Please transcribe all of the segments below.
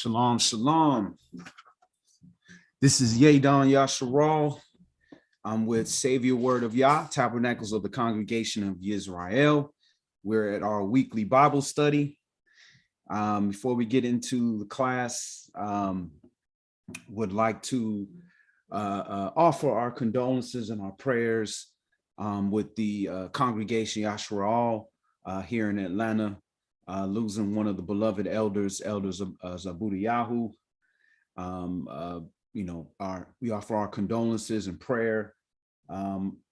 Shalom, shalom. This is YAH. I'm with Savior Word of YAH, Tabernacles of the Congregation of Yisrael. We're at our weekly Bible study. Before we get into the class, would like to offer our condolences and our prayers with the congregation Yisrael here in Atlanta, losing one of the beloved elders of Zabudiyahu. We offer our condolences and prayer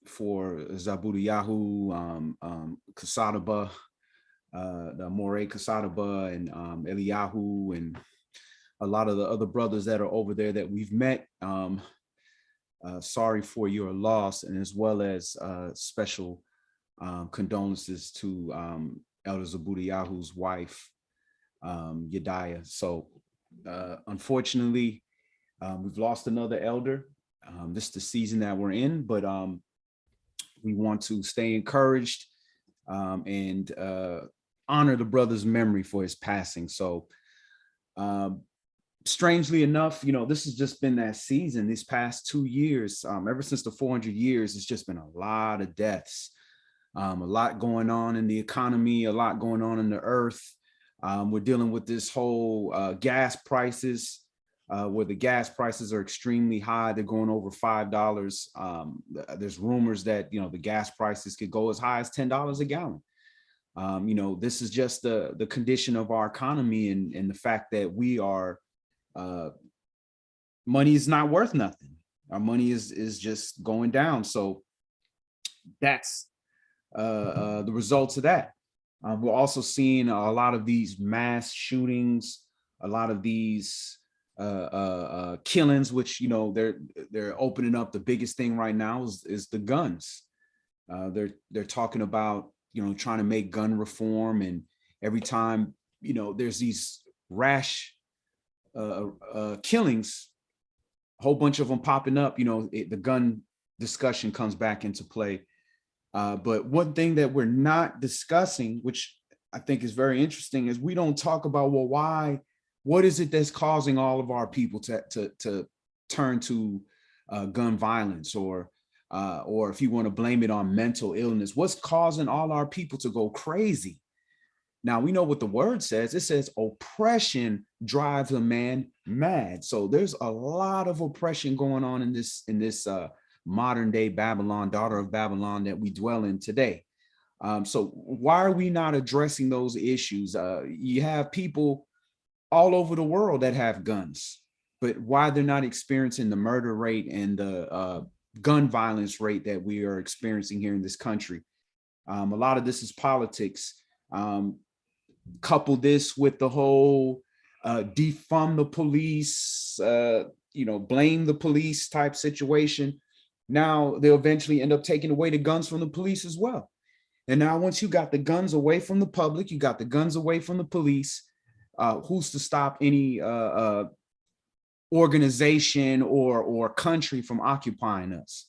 for Zabudiyahu, Kasadaba, the Morey Kasadaba, and Eliyahu, and a lot of the other brothers that are over there that we've met. Sorry for your loss, and as well as special condolences to Elder Zabudiyahu's wife, Yediah. So unfortunately, we've lost another elder. This is the season that we're in, but we want to stay encouraged and honor the brother's memory for his passing. So strangely enough, this has just been that season these past 2 years. Ever since the 400 years, it's just been a lot of deaths, a lot going on in the economy, a lot going on in the earth. We're dealing with this whole gas prices, where the gas prices are extremely high. They're going over $5. There's rumors that, the gas prices could go as high as $10 a gallon. This is just the condition of our economy, and the fact that we are, money is not worth nothing. Our money is just going down. So that's the results of that. We're also seeing a lot of these mass shootings, a lot of these killings, which they're opening up. The biggest thing right now is the guns. They're talking about trying to make gun reform, and every time there's these rash killings, a whole bunch of them popping up, the gun discussion comes back into play. But one thing that we're not discussing, which I think is very interesting, is we don't talk about, well, what is it that's causing all of our people to turn to gun violence, or if you want to blame it on mental illness, what's causing all our people to go crazy? Now, we know what the word says. It says oppression drives a man mad. So there's a lot of oppression going on in this modern day Babylon, daughter of Babylon, that we dwell in today. So why are we not addressing those issues? You have people all over the world that have guns, but why they're not experiencing the murder rate and the gun violence rate that we are experiencing here in this country? A lot of this is politics. Couple this with the whole defund the police, blame the police type situation. Now they'll eventually end up taking away the guns from the police as well. And now once you got the guns away from the public, you got the guns away from the police, who's to stop any organization or country from occupying us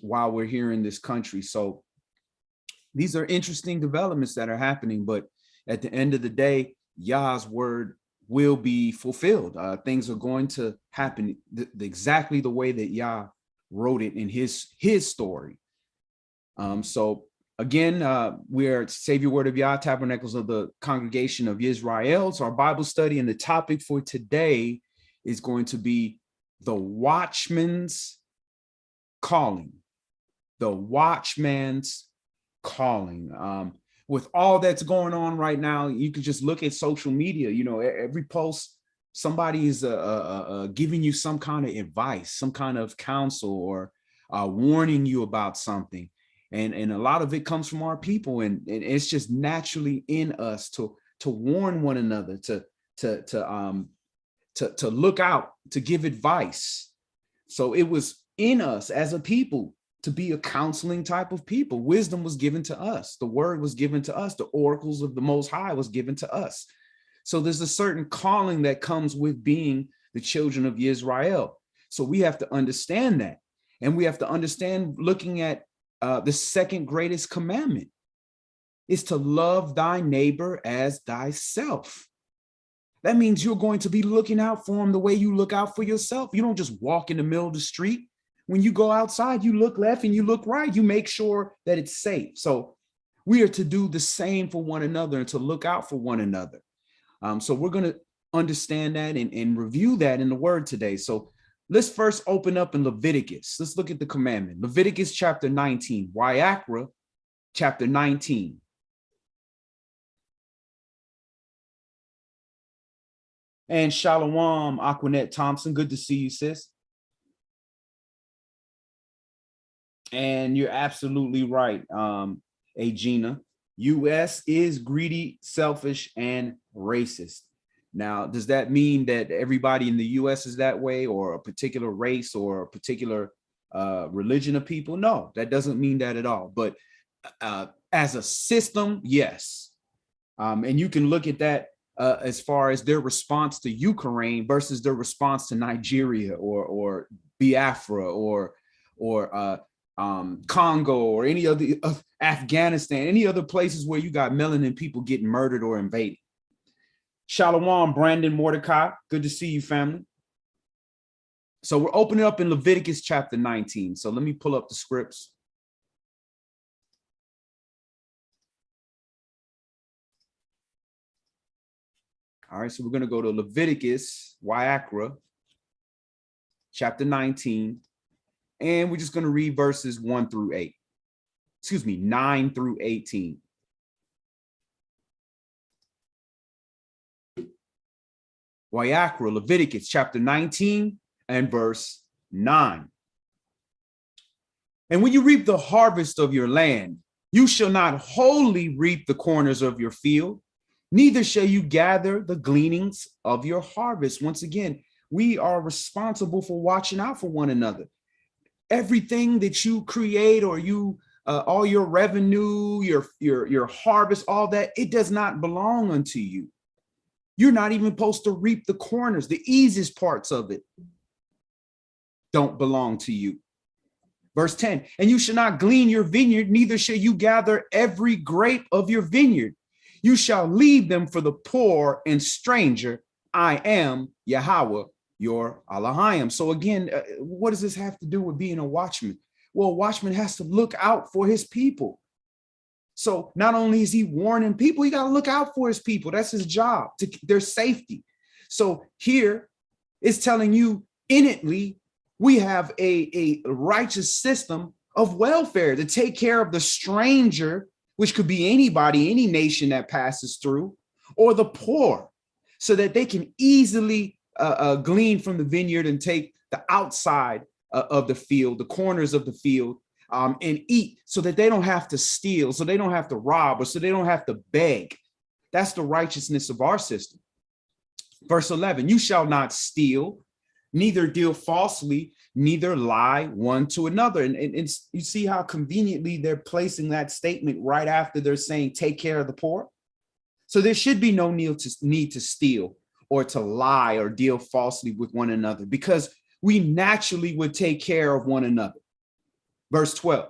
while we're here in this country? So these are interesting developments that are happening, but at the end of the day, Yah's word will be fulfilled. Things are going to happen exactly the way that Yah wrote it in his story. So again, we're at Savior Word of Yah, Tabernacles of the Congregation of Yisrael. So our Bible study, and the topic for today is going to be the Watchman's calling. The Watchman's calling. With all that's going on right now, you can just look at social media. Every post, somebody is giving you some kind of advice, some kind of counsel, or warning you about something. And a lot of it comes from our people, and it's just naturally in us to warn one another, to look out, to give advice. So it was in us as a people to be a counseling type of people. Wisdom was given to us. The word was given to us. The oracles of the Most High was given to us. So there's a certain calling that comes with being the children of Yisrael. So we have to understand that. And we have to understand, looking at the second greatest commandment is to love thy neighbor as thyself. That means you're going to be looking out for them the way you look out for yourself. You don't just walk in the middle of the street. When you go outside, you look left and you look right. You make sure that it's safe. So we are to do the same for one another and to look out for one another. So we're going to understand that and review that in the word today. So let's first open up in Leviticus. Let's look at the commandment. Leviticus chapter 19, YAH chapter 19. And Shalom, Aquanette Thompson. Good to see you, sis. And you're absolutely right, Agina. U.S. is greedy, selfish, and racist. Now, does that mean that everybody in the U.S. is that way, or a particular race or a particular religion of people? No, that doesn't mean that at all. But as a system, yes. And you can look at that as far as their response to Ukraine versus their response to Nigeria or Biafra or Congo or any other Afghanistan, any other places where you got melanin people getting murdered or invaded. Shalom, Brandon Mordecai. Good to see you, family. So we're opening up in Leviticus chapter 19. So let me pull up the scripts. All right, so we're going to go to Leviticus, YAH, chapter 19, and we're just going to read verses 1 through 8. Excuse me, 9 through 18. YAH, Leviticus chapter 19 and verse 9. And when you reap the harvest of your land, you shall not wholly reap the corners of your field, neither shall you gather the gleanings of your harvest. Once again, we are responsible for watching out for one another. Everything that you create or you, all your revenue, your harvest, all that, it does not belong unto you. You're not even supposed to reap the corners. The easiest parts of it don't belong to you. Verse 10, and you shall not glean your vineyard, neither shall you gather every grape of your vineyard. You shall leave them for the poor and stranger. I am Yahweh, your Elohim. So again, what does this have to do with being a watchman? Well, a watchman has to look out for his people. So not only is he warning people, he got to look out for his people. That's his job, to their safety. So here it's telling you innately, we have a righteous system of welfare to take care of the stranger, which could be anybody, any nation that passes through, or the poor, so that they can easily glean from the vineyard and take the outside of the field, the corners of the field, and eat, so that they don't have to steal, so they don't have to rob, or so they don't have to beg. That's the righteousness of our system. Verse 11, you shall not steal, neither deal falsely, neither lie one to another. And you see how conveniently they're placing that statement right after they're saying, take care of the poor. So there should be no need to steal or to lie or deal falsely with one another, because we naturally would take care of one another. Verse 12,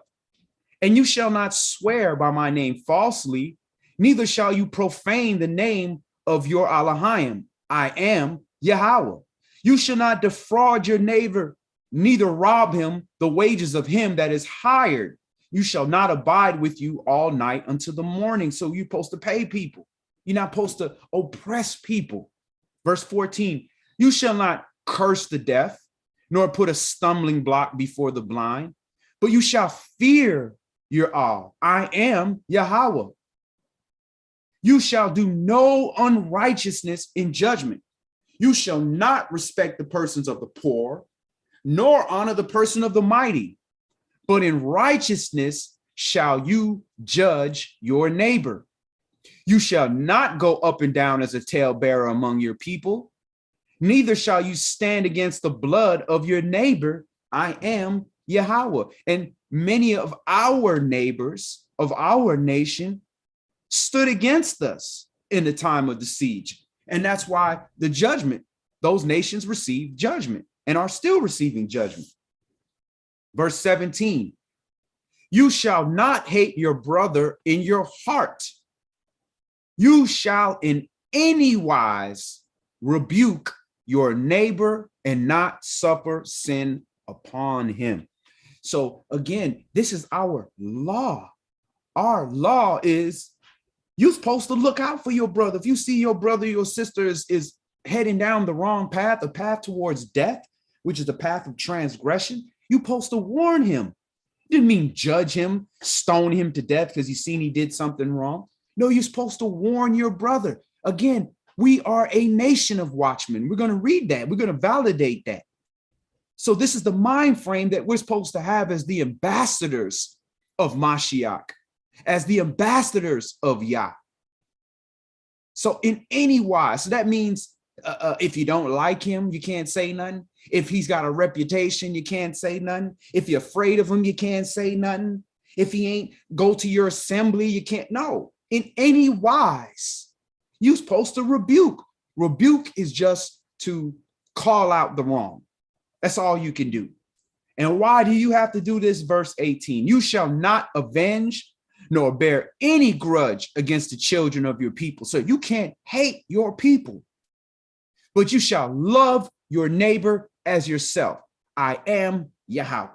and you shall not swear by my name falsely, neither shall you profane the name of your Elohim. I am Yahweh. You shall not defraud your neighbor, neither rob him the wages of him that is hired. You shall not abide with you all night until the morning. So you're supposed to pay people. You're not supposed to oppress people. Verse 14, you shall not curse the deaf, nor put a stumbling block before the blind, but you shall fear your all. I am Yahweh. You shall do no unrighteousness in judgment. You shall not respect the persons of the poor, nor honor the person of the mighty, but in righteousness shall you judge your neighbor. You shall not go up and down as a talebearer among your people, neither shall you stand against the blood of your neighbor. I am Yahweh. And many of our neighbors of our nation stood against us in the time of the siege. And that's why the judgment, those nations received judgment and are still receiving judgment. Verse 17, you shall not hate your brother in your heart. You shall in any wise rebuke your neighbor and not suffer sin upon him. So again, this is our law. Our law is you're supposed to look out for your brother. If you see your brother, your sister is heading down the wrong path, a path towards death, which is the path of transgression, you're supposed to warn him. Didn't mean judge him, stone him to death because you seen he did something wrong. No, you're supposed to warn your brother. Again, we are a nation of watchmen. We're going to read that. We're going to validate that. So this is the mind frame that we're supposed to have as the ambassadors of Mashiach, as the ambassadors of YAH. So in any wise, so that means if you don't like him, you can't say nothing. If he's got a reputation, you can't say nothing. If you're afraid of him, you can't say nothing. If he ain't go to your assembly, you can't. No, in any wise, you're supposed to rebuke. Rebuke is just to call out the wrong. That's all you can do. And why do you have to do this? Verse 18, you shall not avenge nor bear any grudge against the children of your people. So you can't hate your people, but you shall love your neighbor as yourself. I am Yahweh.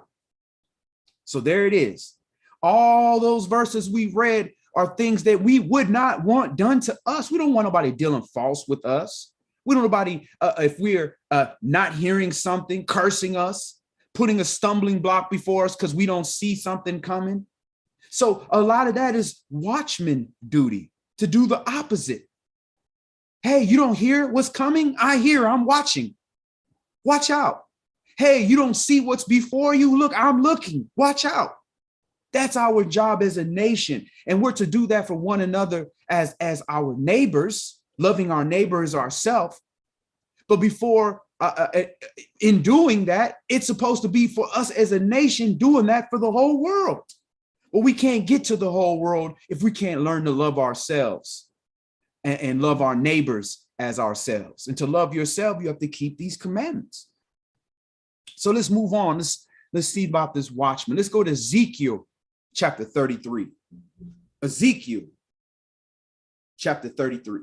So there it is. All those verses we read are things that we would not want done to us. We don't want nobody dealing false with us. We don't want nobody, if we're not hearing something, cursing us, putting a stumbling block before us because we don't see something coming. So a lot of that is watchman duty, to do the opposite. Hey, you don't hear what's coming? I hear, I'm watching. Watch out. Hey, you don't see what's before you? Look, I'm looking. Watch out. That's our job as a nation. And we're to do that for one another as our neighbors, loving our neighbors ourselves. But before, in doing that, it's supposed to be for us as a nation doing that for the whole world. But we can't get to the whole world if we can't learn to love ourselves and love our neighbors as ourselves. And to love yourself, you have to keep these commandments. So let's move on. Let's see about this watchman. Let's go to Ezekiel chapter 33. Ezekiel chapter 33.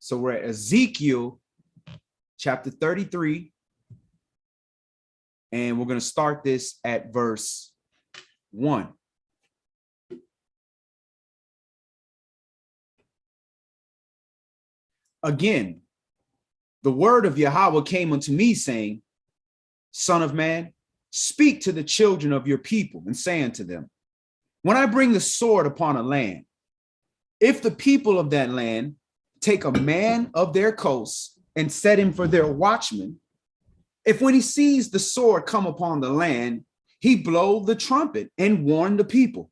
So we're at Ezekiel chapter 33, and we're going to start this at verse 1. Again, the word of Yahweh came unto me, saying, Son of man, speak to the children of your people, and say unto them, when I bring the sword upon a land, if the people of that land take a man of their coast and set him for their watchman, if when he sees the sword come upon the land, he blow the trumpet and warn the people,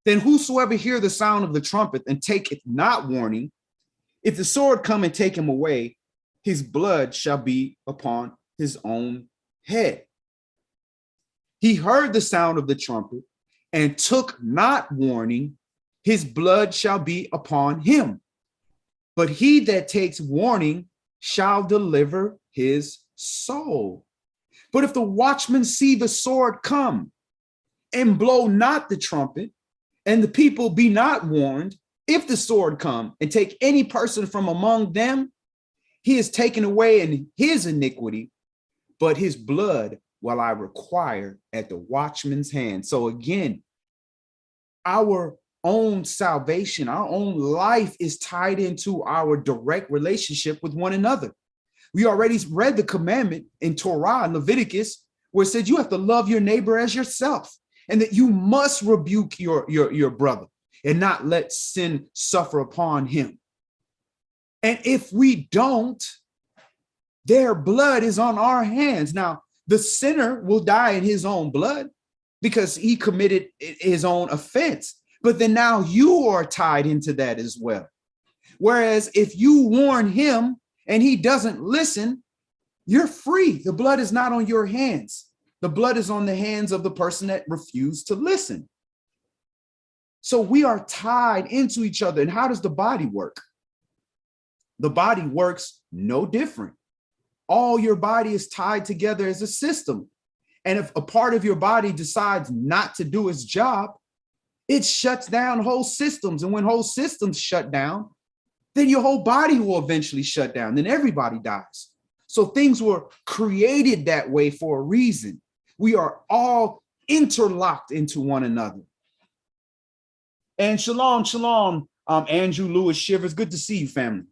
then whosoever hear the sound of the trumpet and taketh not warning, if the sword come and take him away, his blood shall be upon his own head. He heard the sound of the trumpet and took not warning, his blood shall be upon him. But he that takes warning shall deliver his soul. But if the watchman see the sword come and blow not the trumpet, and the people be not warned, if the sword come and take any person from among them, he is taken away in his iniquity, but his blood will I require at the watchman's hand. So again, our own salvation, our own life is tied into our direct relationship with one another. We already read the commandment in Torah and Leviticus where it said you have to love your neighbor as yourself, and that you must rebuke your brother and not let sin suffer upon him. And if we don't, their blood is on our hands. Now, the sinner will die in his own blood because he committed his own offense. But then now you are tied into that as well. Whereas if you warn him and he doesn't listen, you're free. The blood is not on your hands. The blood is on the hands of the person that refused to listen. So we are tied into each other. And how does the body work? The body works no different. All your body is tied together as a system. And if a part of your body decides not to do its job, it shuts down whole systems. And when whole systems shut down, then your whole body will eventually shut down. Then everybody dies. So things were created that way for a reason. We are all interlocked into one another. And shalom, shalom, Andrew Lewis Shivers. Good to see you, family.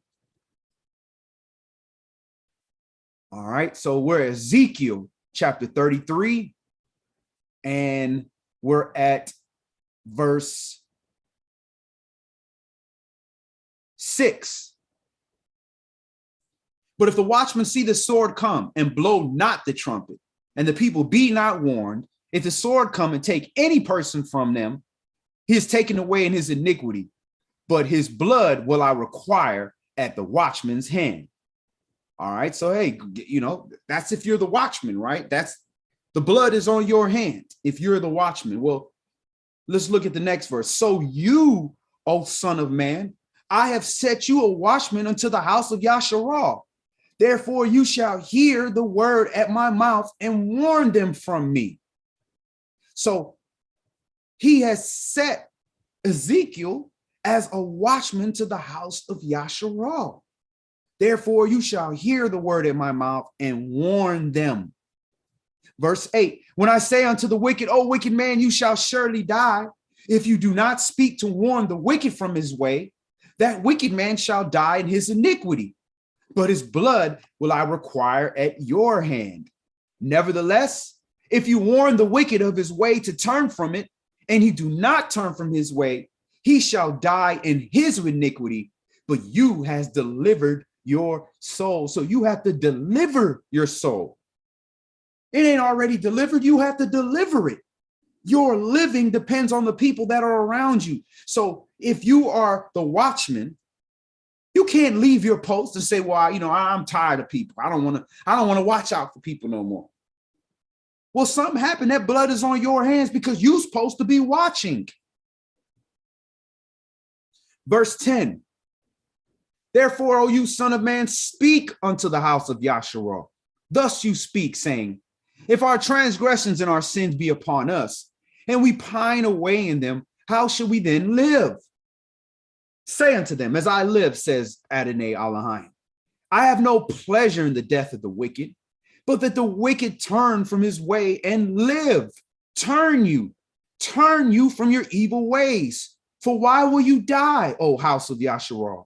All right, so we're at Ezekiel chapter 33, and we're at verse 6. But if the watchman see the sword come and blow not the trumpet, and the people be not warned, if the sword come and take any person from them, he is taken away in his iniquity, but his blood will I require at the watchman's hand. All right, so hey, you know, that's if you're the watchman, right? That's the blood is on your hand if you're the watchman. Well, let's look at the next verse. So you, O son of man, I have set you a watchman unto the house of Yisrael. Therefore you shall hear the word at my mouth and warn them from me. So he has set Ezekiel as a watchman to the house of Yisrael. Therefore, you shall hear the word in my mouth and warn them. Verse 8, when I say unto the wicked, O wicked man, you shall surely die. If you do not speak to warn the wicked from his way, that wicked man shall die in his iniquity, but his blood will I require at your hand. Nevertheless, if you warn the wicked of his way to turn from it, and he do not turn from his way, he shall die in his iniquity, but you has delivered your soul. So you have to deliver your soul. It ain't already delivered. You have to deliver it. Your living depends on the people that are around you. So if you are the watchman, you can't leave your post and say, well, you know, I'm tired of people. I don't want to watch out for people no more. Well, something happened. That blood is on your hands because you're supposed to be watching. Verse 10. Therefore, O you son of man, speak unto the house of Yisrael. Thus you speak, saying, if our transgressions and our sins be upon us, and we pine away in them, how shall we then live? Say unto them, as I live, says Adonai Elohim, I have no pleasure in the death of the wicked, but that the wicked turn from his way and live. Turn you from your evil ways. For why will you die, O house of Yisrael?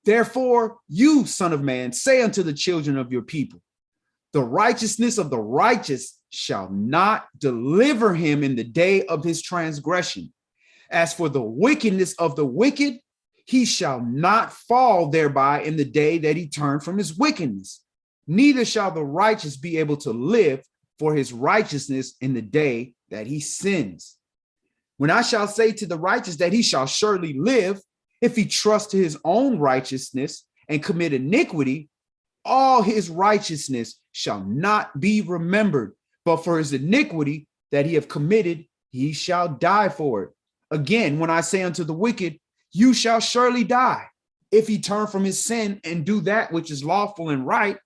Therefore, you, son of man, say unto the children of your people, the righteousness of the righteous shall not deliver him in the day of his transgression. As for the wickedness of the wicked, he shall not fall thereby in the day that he turned from his wickedness. Neither shall the righteous be able to live for his righteousness in the day that he sins. When I shall say to the righteous that he shall surely live, if he trust to his own righteousness and commit iniquity, all his righteousness shall not be remembered, but for his iniquity that he have committed, he shall die for it. Again, when I say unto the wicked, you shall surely die, if he turn from his sin and do that which is lawful and right,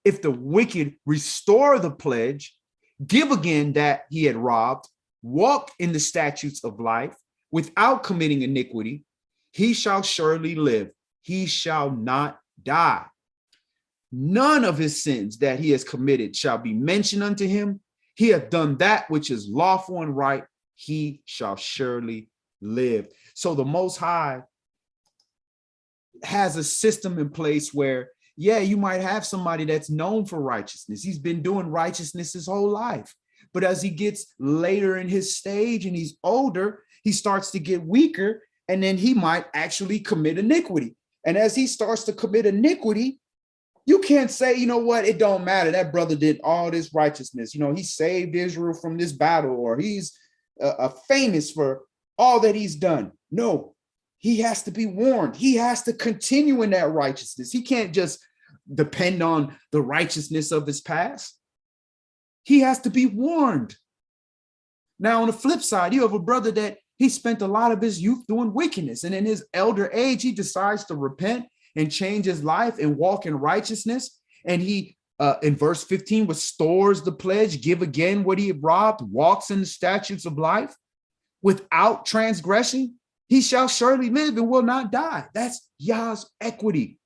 if the wicked restore the pledge, give again that he had robbed, walk in the statutes of life without committing iniquity, he shall surely live. He shall not die. None of his sins that he has committed shall be mentioned unto him. He hath done that which is lawful and right. He shall surely live. So the Most High has a system in place where, yeah, you might have somebody that's known for righteousness. He's been doing righteousness his whole life. But as he gets later in his stage and he's older, he starts to get weaker, and then he might actually commit iniquity. And as he starts to commit iniquity, you can't say, you know what, it don't matter. That brother did all this righteousness. You know, he saved Israel from this battle, or he's famous for all that he's done. No, he has to be warned. He has to continue in that righteousness. He can't just depend on the righteousness of his past. He has to be warned. Now, on the flip side, you have a brother that he spent a lot of his youth doing wickedness, and in his elder age, he decides to repent and change his life and walk in righteousness, and he, in verse 15, restores the pledge, give again what he had robbed, walks in the statutes of life without transgression, he shall surely live and will not die. That's Yah's equity.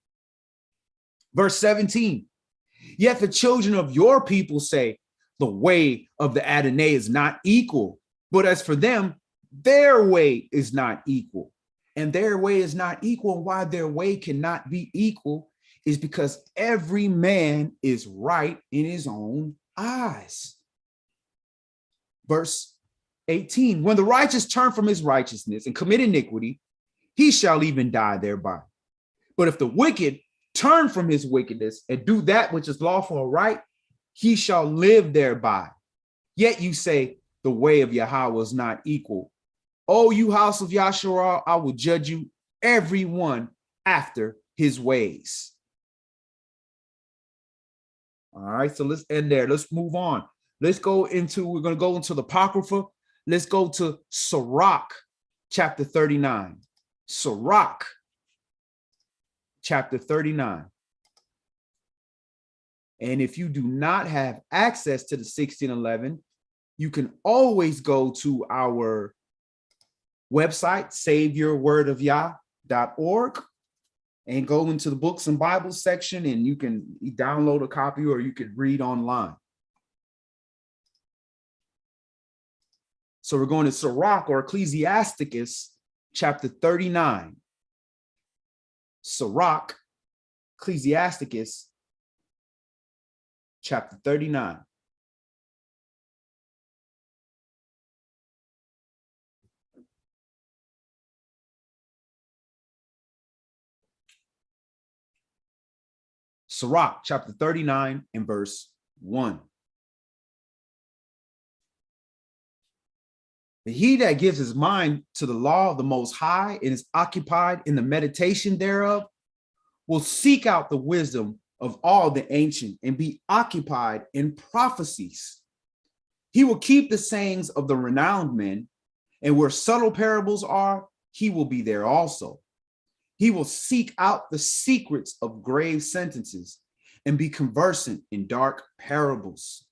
Verse 17, yet the children of your people say, the way of the Adonai is not equal, but as for them, their way is not equal. And their way is not equal. And why their way cannot be equal is because every man is right in his own eyes. Verse 18, when the righteous turn from his righteousness and commit iniquity, he shall even die thereby. But if the wicked turn from his wickedness and do that which is lawful or right, he shall live thereby. Yet you say, the way of Yahweh is not equal. O you house of Yasharal, I will judge you, everyone after his ways. All right, so let's end there. Let's move on. We're going to go into the Apocrypha. Let's go to Sirach, chapter 39. Sirach, chapter 39. And if you do not have access to the 1611, you can always go to our website, saveyourwordofyah.org, and go into the books and Bibles section, and you can download a copy or you can read online. So we're going to Sirach, or Ecclesiasticus, chapter 39. Sirach, Ecclesiasticus, chapter 39. Sirach, chapter 39 and verse 1. But he that gives his mind to the law of the Most High and is occupied in the meditation thereof will seek out the wisdom of all the ancient and be occupied in prophecies. He will keep the sayings of the renowned men, and where subtle parables are, he will be there also. He will seek out the secrets of grave sentences and be conversant in dark parables.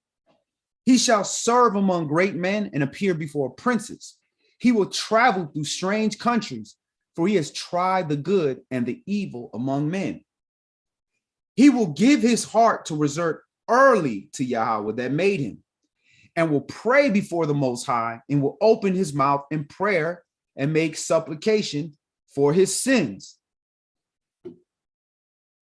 He shall serve among great men and appear before princes. He will travel through strange countries, for he has tried the good and the evil among men. He will give his heart to resort early to Yahweh that made him, and will pray before the Most High, and will open his mouth in prayer and make supplication for his sins.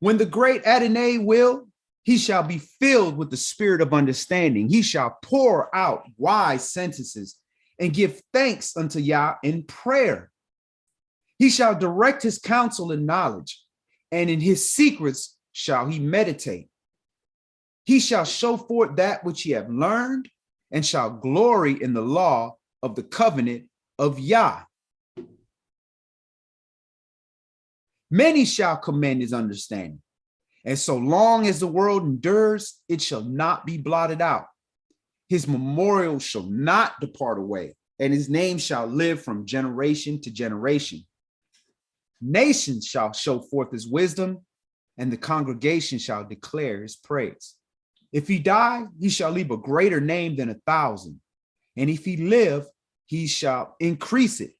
When the great Adonai will, he shall be filled with the spirit of understanding. He shall pour out wise sentences and give thanks unto Yah in prayer. He shall direct his counsel in knowledge, and in his secrets shall he meditate. He shall show forth that which he hath learned, and shall glory in the law of the covenant of Yah. Many shall commend his understanding, and so long as the world endures, it shall not be blotted out. His memorial shall not depart away, and his name shall live from generation to generation. Nations shall show forth his wisdom, and the congregation shall declare his praise. If he die, he shall leave a greater name than 1,000, and if he live, he shall increase it.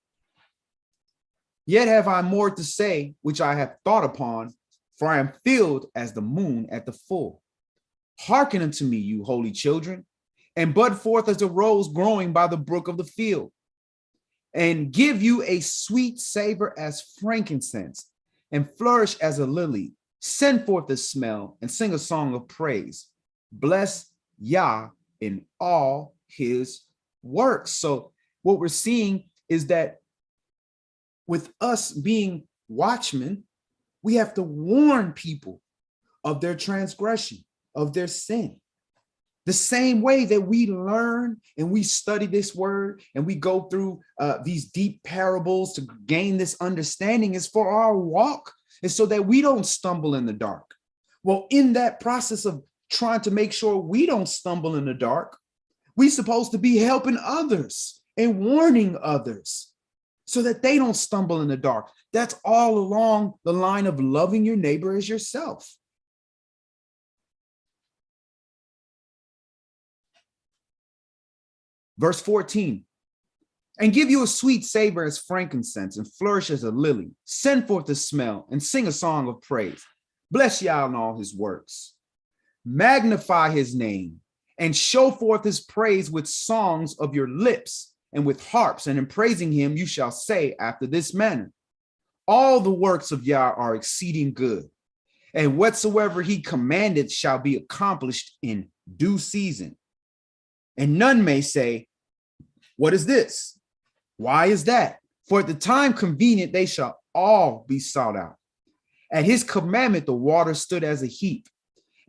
Yet have I more to say, which I have thought upon, for I am filled as the moon at the full. Hearken unto me, you holy children, and bud forth as a rose growing by the brook of the field, and give you a sweet savor as frankincense, and flourish as a lily. Send forth the smell, and sing a song of praise. Bless Yah in all his works. So what we're seeing is that with us being watchmen, we have to warn people of their transgression, of their sin. The same way that we learn and we study this word and we go through these deep parables to gain this understanding is for our walk, and so that we don't stumble in the dark. Well, in that process of trying to make sure we don't stumble in the dark, we're supposed to be helping others and warning others. so that they don't stumble in the dark. That's all along the line of loving your neighbor as yourself. Verse 14, and give you a sweet savor as frankincense and flourish as a lily. Send forth the smell and sing a song of praise. Bless Yah in all his works. Magnify his name and show forth his praise with songs of your lips and with harps, and in praising him you shall say after this manner, all the works of Yah are exceeding good, and whatsoever he commanded shall be accomplished in due season. And none may say, what is this? Why is that? For at the time convenient they shall all be sought out. At his commandment the water stood as a heap,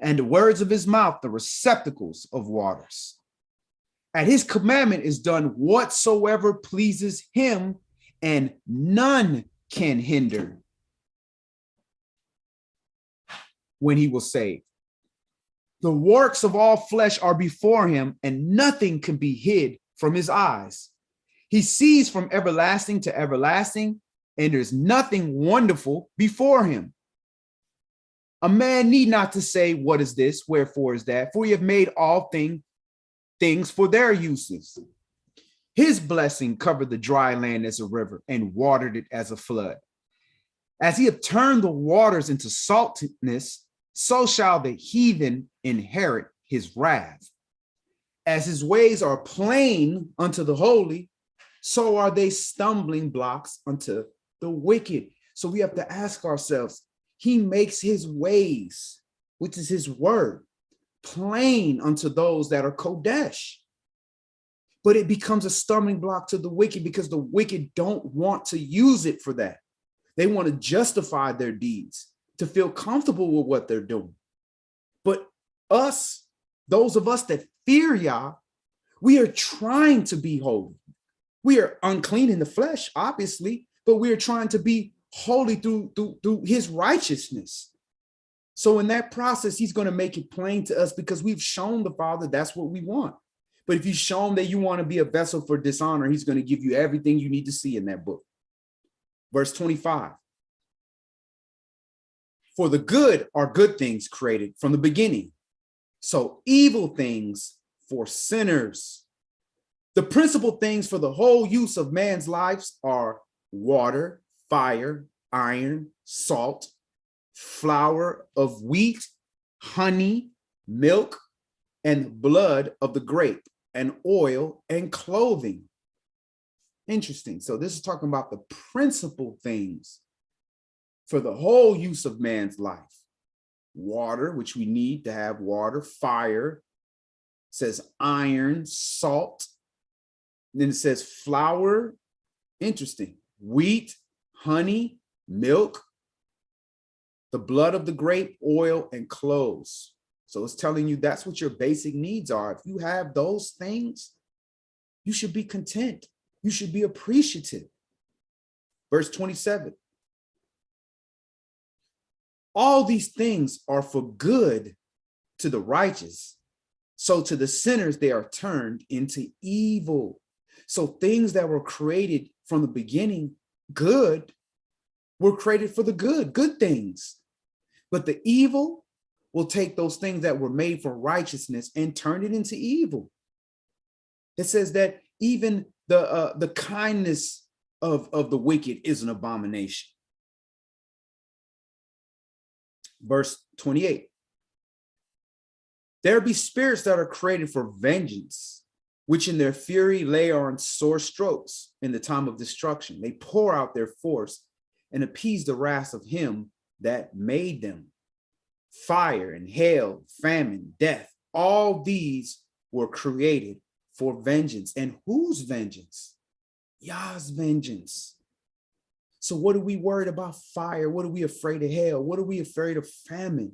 and the words of his mouth the receptacles of waters. At his commandment is done whatsoever pleases him, and none can hinder when he will save. The works of all flesh are before him, and nothing can be hid from his eyes. He sees from everlasting to everlasting, and there's nothing wonderful before him. A man need not to say, what is this? Wherefore is that? For he have made all things for their uses. His blessing covered the dry land as a river and watered it as a flood. As he hath turned the waters into saltness, so shall the heathen inherit his wrath. As his ways are plain unto the holy, so are they stumbling blocks unto the wicked. So we have to ask ourselves, he makes his ways, which is his word, plain unto those that are Kodesh. But it becomes a stumbling block to the wicked because the wicked don't want to use it for that. They want to justify their deeds, to feel comfortable with what they're doing. But us, those of us that fear Yah, we are trying to be holy. We are unclean in the flesh, obviously, but we are trying to be holy through his righteousness. So in that process, he's going to make it plain to us because we've shown the Father that's what we want. But if you show him that you want to be a vessel for dishonor, he's going to give you everything you need to see in that book. Verse 25. For the good are good things created from the beginning, so evil things for sinners. The principal things for the whole use of man's lives are water, fire, iron, salt, flour of wheat, honey, milk, and blood of the grape, and oil and clothing. Interesting. So this is talking about the principal things for the whole use of man's life. Water, which we need to have water, fire, says iron, salt. Then it says flour, interesting, wheat, honey, milk, the blood of the grape, oil, and clothes. So it's telling you that's what your basic needs are. If you have those things, you should be content. You should be appreciative. Verse 27. All these things are for good to the righteous. So to the sinners, they are turned into evil. So things that were created from the beginning, good, were created for the good things. But the evil will take those things that were made for righteousness and turn it into evil. It says that even the kindness of the wicked is an abomination. Verse 28. There be spirits that are created for vengeance, which in their fury lay on sore strokes in the time of destruction. They pour out their force and appease the wrath of him that made them. Fire and hail, famine, death, all these were created for vengeance. And whose vengeance? Yah's vengeance. So what are we worried about fire? What are we afraid of hail? What are we afraid of famine?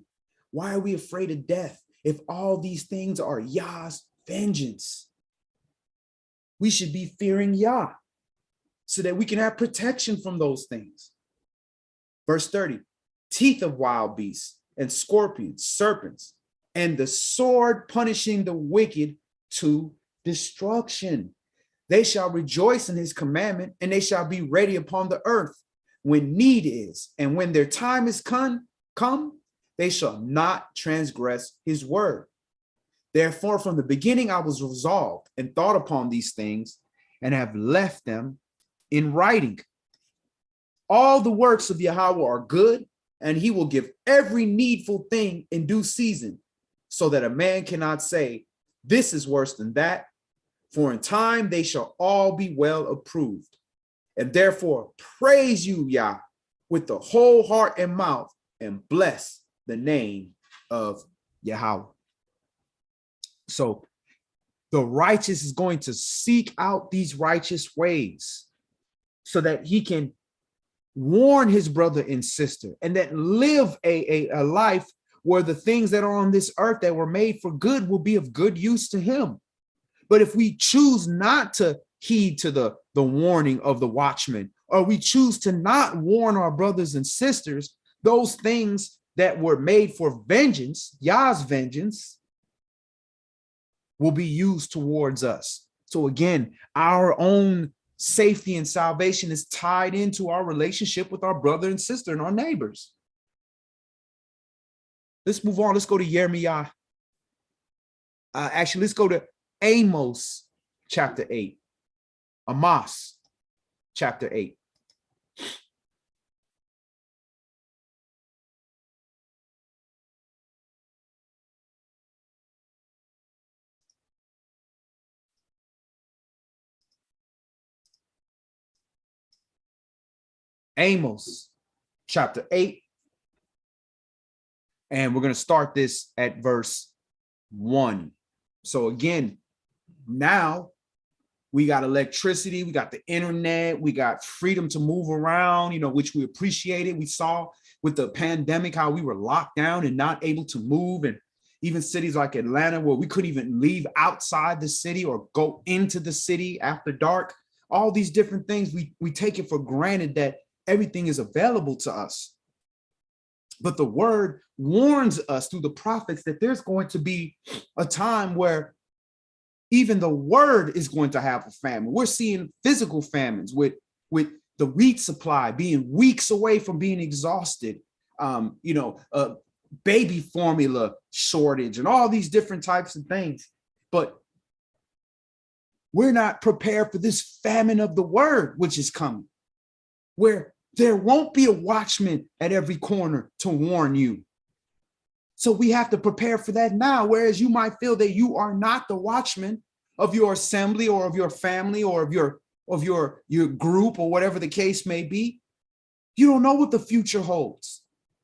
Why are we afraid of death? If all these things are Yah's vengeance, we should be fearing Yah so that we can have protection from those things. Verse 30, teeth of wild beasts and scorpions, serpents, and the sword punishing the wicked to destruction. They shall rejoice in his commandment, and they shall be ready upon the earth when need is. And when their time is come, they shall not transgress his word. Therefore, from the beginning, I was resolved and thought upon these things and have left them in writing. All the works of Yahweh are good, and he will give every needful thing in due season, so that a man cannot say, this is worse than that. For in time they shall all be well approved. And therefore praise you, Yah, with the whole heart and mouth, and bless the name of Yahweh. So the righteous is going to seek out these righteous ways so that he can warn his brother and sister, and that live a life where the things that are on this earth that were made for good will be of good use to him. But if we choose not to heed to the warning of the watchman, or we choose to not warn our brothers and sisters, those things that were made for vengeance, Yah's vengeance, will be used towards us. So again, our own safety and salvation is tied into our relationship with our brother and sister and our neighbors. Let's move on. Let's go to Jeremiah. Actually, let's go to Amos chapter 8. Amos chapter 8. Amos chapter 8. And we're going to start this at verse 1. So again, now we got electricity, we got the internet, we got freedom to move around, which we appreciated. We saw with the pandemic how we were locked down and not able to move. And even cities like Atlanta, where we couldn't even leave outside the city or go into the city after dark. All these different things, we take it for granted that everything is available to us. But the word warns us through the prophets that there's going to be a time where even the word is going to have a famine. We're seeing physical famines with the wheat supply being weeks away from being exhausted, baby formula shortage and all these different types of things. But we're not prepared for this famine of the word, which is coming, where there won't be a watchman at every corner to warn you. So we have to prepare for that now, whereas you might feel that you are not the watchman of your assembly or of your family or of your group or whatever the case may be. You don't know what the future holds,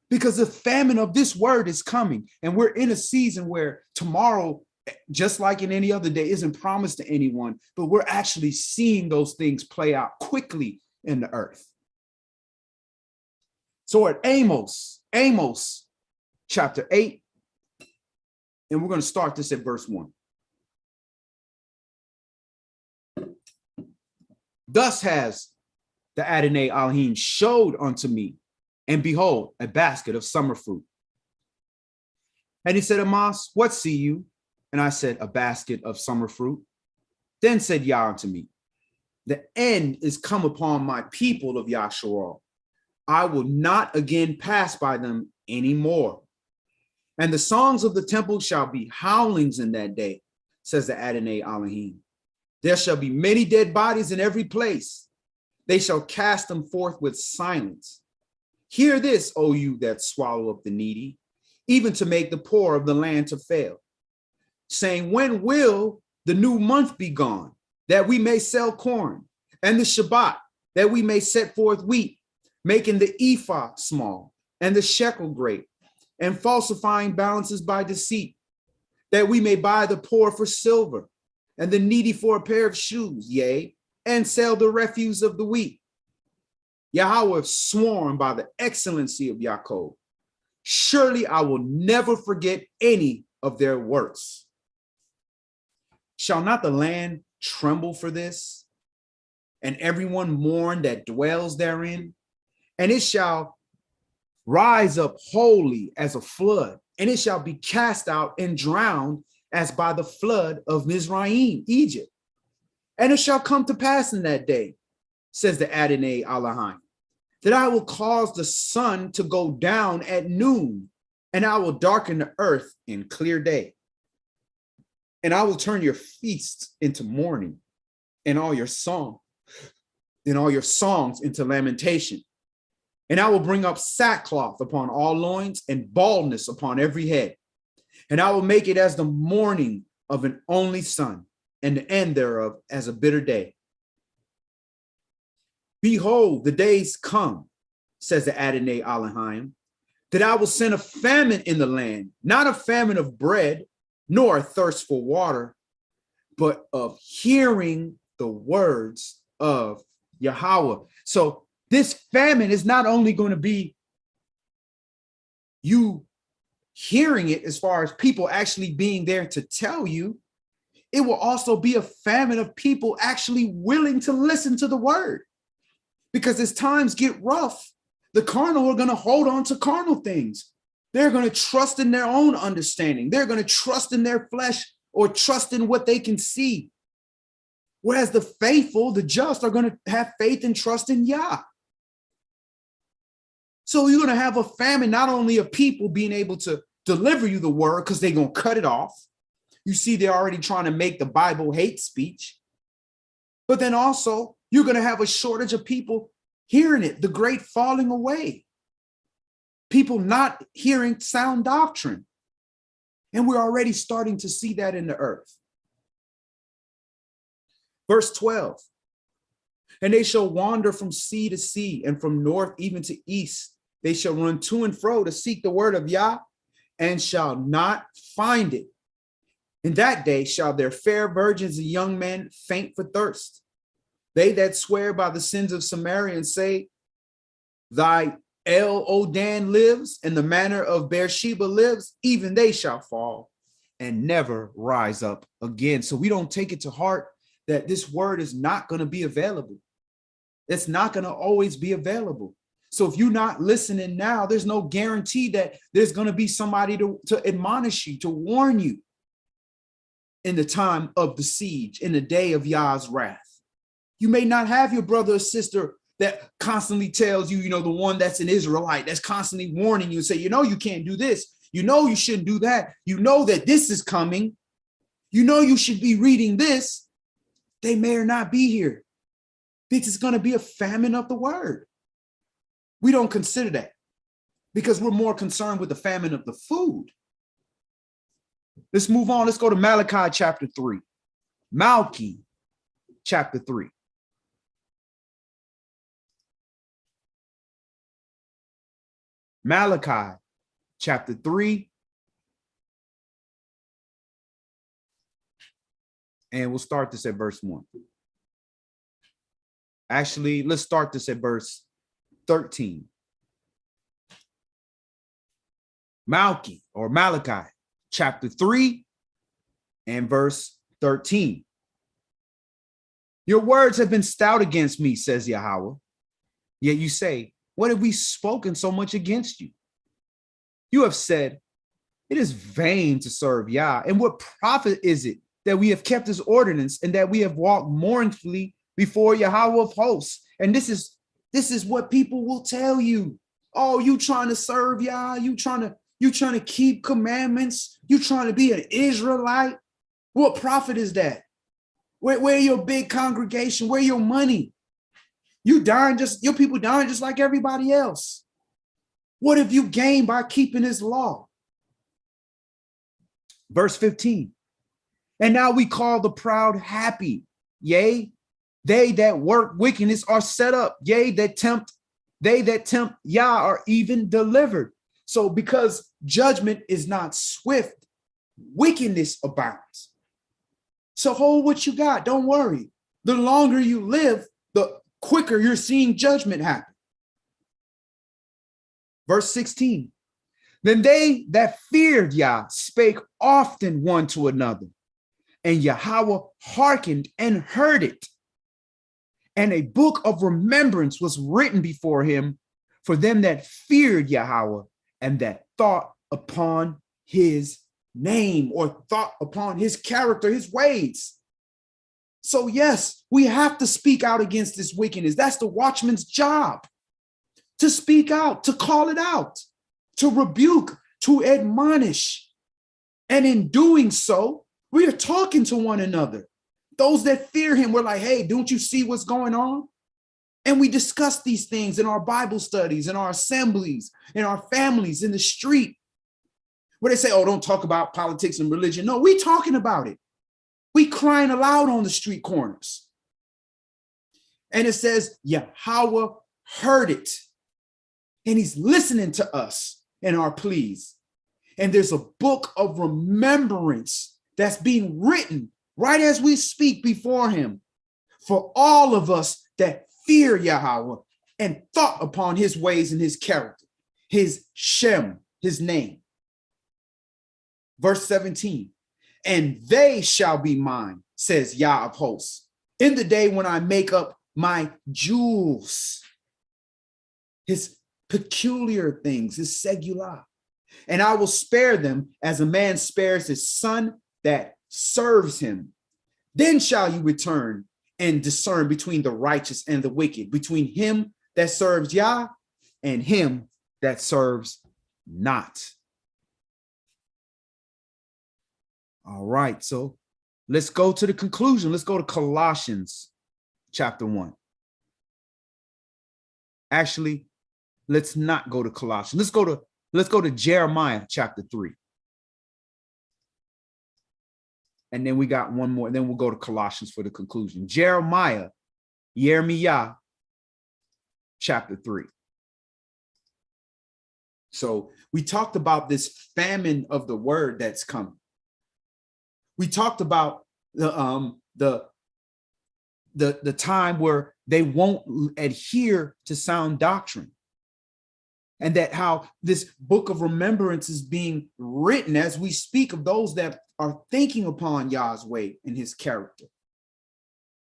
because the famine of this word is coming. And we're in a season where tomorrow, just like in any other day, isn't promised to anyone, but we're actually seeing those things play out quickly in the earth. So at Amos chapter 8, and we're going to start this at verse 1. Thus has the Adonai Elohim showed unto me, and behold, a basket of summer fruit. And he said, Amos, what see you? And I said, a basket of summer fruit. Then said Yah unto me, the end is come upon my people of Yasharal. I will not again pass by them anymore. And the songs of the temple shall be howlings in that day, says the Adonai Elohim. There shall be many dead bodies in every place. They shall cast them forth with silence. Hear this, O you that swallow up the needy, even to make the poor of the land to fail, saying, when will the new month be gone, that we may sell corn, and the Shabbat, that we may set forth wheat, making the ephah small and the shekel great, and falsifying balances by deceit, that we may buy the poor for silver and the needy for a pair of shoes, yea, and sell the refuse of the wheat. Yahweh sworn by the excellency of Yaakov, surely I will never forget any of their works. Shall not the land tremble for this, and everyone mourn that dwells therein? And it shall rise up wholly as a flood, and it shall be cast out and drowned as by the flood of Mizraim, Egypt. And it shall come to pass in that day, says the Adonai Elohim, that I will cause the sun to go down at noon, and I will darken the earth in clear day. And I will turn your feasts into mourning, and all your songs into lamentation. And I will bring up sackcloth upon all loins and baldness upon every head. And I will make it as the mourning of an only son, and the end thereof as a bitter day. Behold, the days come, says the Adonai Elohim, that I will send a famine in the land, not a famine of bread, nor a thirst for water, but of hearing the words of Yahweh. So this famine is not only going to be you hearing it as far as people actually being there to tell you, it will also be a famine of people actually willing to listen to the word. Because as times get rough, the carnal are going to hold on to carnal things. They're going to trust in their own understanding. They're going to trust in their flesh or trust in what they can see. Whereas the faithful, the just, are going to have faith and trust in Yah. So you're going to have a famine, not only of people being able to deliver you the word because they're going to cut it off. You see, they're already trying to make the Bible hate speech. But then also, you're going to have a shortage of people hearing it, the great falling away. People not hearing sound doctrine. And we're already starting to see that in the earth. Verse 12. And they shall wander from sea to sea, and from north even to east. They shall run to and fro to seek the word of Yah, and shall not find it. In that day shall their fair virgins and young men faint for thirst. They that swear by the sins of Samaria and say, thy El Odan lives, and the manner of Beersheba lives, even they shall fall and never rise up again. So we don't take it to heart that this word is not going to be available. It's not going to always be available. So if you're not listening now, there's no guarantee that there's going to be somebody to admonish you, to warn you in the time of the siege, in the day of Yah's wrath. You may not have your brother or sister that constantly tells you, the one that's an Israelite, that's constantly warning you and say, you can't do this. You shouldn't do that. You know that this is coming. You should be reading this. They may or not be here. This is going to be a famine of the word. We don't consider that because we're more concerned with the famine of the food. Let's move on. Let's go to Malachi chapter 3. Malachi chapter 3. Malachi chapter 3. And we'll start this at verse 1. Actually, let's start this at verse 13. Malachi chapter 3 and verse 13. Your words have been stout against me, says Yahweh. Yet you say, what have we spoken so much against you? You have said, it is vain to serve Yah. And what profit is it that we have kept his ordinance and that we have walked mournfully before Yahweh of hosts? And this is what people will tell you. Oh, you trying to serve Yah? You trying to keep commandments? You trying to be an Israelite? What profit is that? Where your big congregation? Where your money? Your people dying just like everybody else. What have you gained by keeping his law? Verse 15. And now we call the proud happy. Yea, they that work wickedness are set up. Yea, they that tempt Yah are even delivered. So because judgment is not swift, wickedness abounds. So hold what you got. Don't worry. The longer you live, the quicker you're seeing judgment happen. Verse 16. Then they that feared Yah spake often one to another, and Yahweh hearkened and heard it. And a book of remembrance was written before him for them that feared Yahweh and that thought upon his name, or thought upon his character, his ways. So yes, we have to speak out against this wickedness. That's the watchman's job, to speak out, to call it out, to rebuke, to admonish. And in doing so, we are talking to one another. Those that fear him, we're like, hey, don't you see what's going on? And we discuss these things in our Bible studies, in our assemblies, in our families, in the street, where they say, oh, don't talk about politics and religion. No, we talking about it. We crying aloud on the street corners. And it says, Yahweh heard it. And he's listening to us and our pleas. And there's a book of remembrance that's being written right as we speak before him for all of us that fear Yahweh and thought upon his ways and his character, his Shem, his name. Verse 17, and they shall be mine, says Yah of hosts, in the day when I make up my jewels, his peculiar things, his segula, and I will spare them as a man spares his son that serves him. Then shall you return and discern between the righteous and the wicked, between him that serves Yah and him that serves not. All right, so let's go to the conclusion. Let's go to Colossians chapter 1. Actually, let's not go to Colossians. Let's go to Jeremiah chapter 3. And then we got one more, and then we'll go to Colossians for the conclusion. Jeremiah chapter 3. So we talked about this famine of the word that's coming. We talked about the time where they won't adhere to sound doctrine. And that how this book of remembrance is being written as we speak of those that are thinking upon Yah's way and his character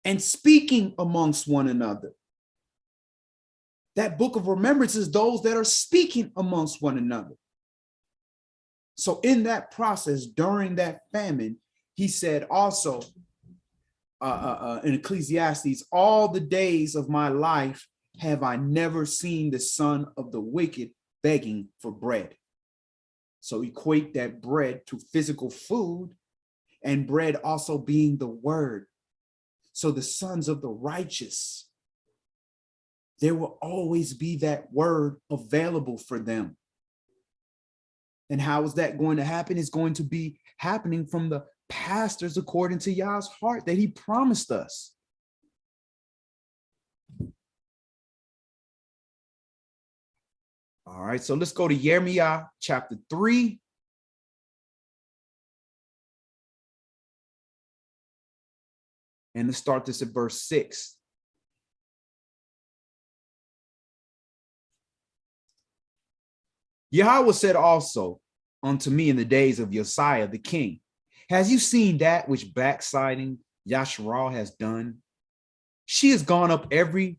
and speaking amongst one another. That book of remembrance is those that are speaking amongst one another. So in that process, during that famine, he said also in Ecclesiastes, all the days of my life have I never seen the son of the wicked begging for bread. So equate that bread to physical food, and bread also being the word. So the sons of the righteous, there will always be that word available for them. And how is that going to happen? It's going to be happening from the pastors according to Yah's heart that he promised us. All right, so let's go to Jeremiah chapter 3. And let's start this at verse 6. Yahweh said also unto me in the days of Josiah the king, has you seen that which backsliding Yasharal has done? She has gone up every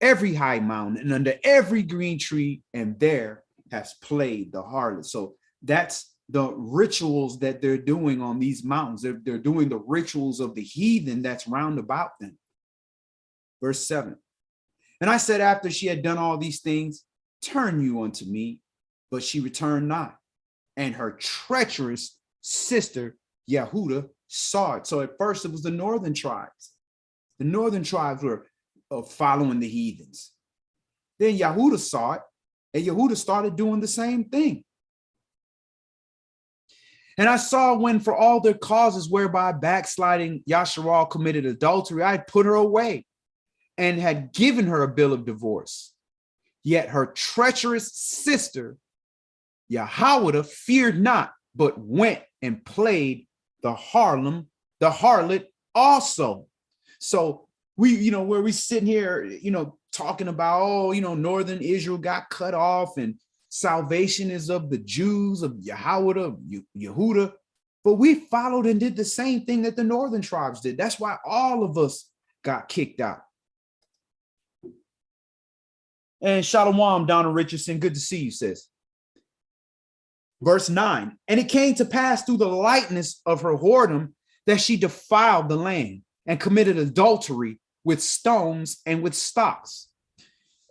high mountain and under every green tree, and there has played the harlot. So that's the rituals that they're doing on these mountains. They're doing the rituals of the heathen that's round about them. Verse 7. And I said, after she had done all these things, turn you unto me, but she returned not. And her treacherous sister, Yehuda, saw it. So at first it was the northern tribes. The northern tribes were following the heathens. Then Yehuda saw it, and Yehuda started doing the same thing. And I saw when for all their causes whereby backsliding Yasharal committed adultery, I had put her away and had given her a bill of divorce. Yet her treacherous sister, Yehuda, feared not, but went and played the harlot also. So we, where we sitting here, talking about, northern Israel got cut off and salvation is of the Jews, of Yehuda. But we followed and did the same thing that the northern tribes did. That's why all of us got kicked out. And Shalom, Donna Richardson, good to see you, sis. Verse 9, and it came to pass through the lightness of her whoredom that she defiled the land and committed adultery with stones and with stocks.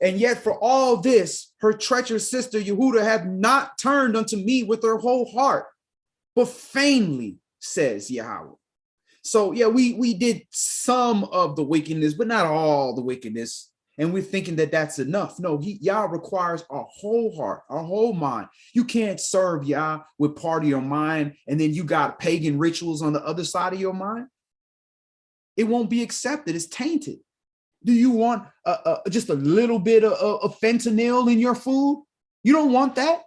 And yet for all this, her treacherous sister Yehuda have not turned unto me with her whole heart, but vainly, says Yahweh. So yeah, we did some of the wickedness, but not all the wickedness. And we're thinking that that's enough. No, Yah requires our whole heart, our whole mind. You can't serve Yah with part of your mind, and then you got pagan rituals on the other side of your mind. It won't be accepted. It's tainted. Do you want just a little bit of fentanyl in your food? You don't want that.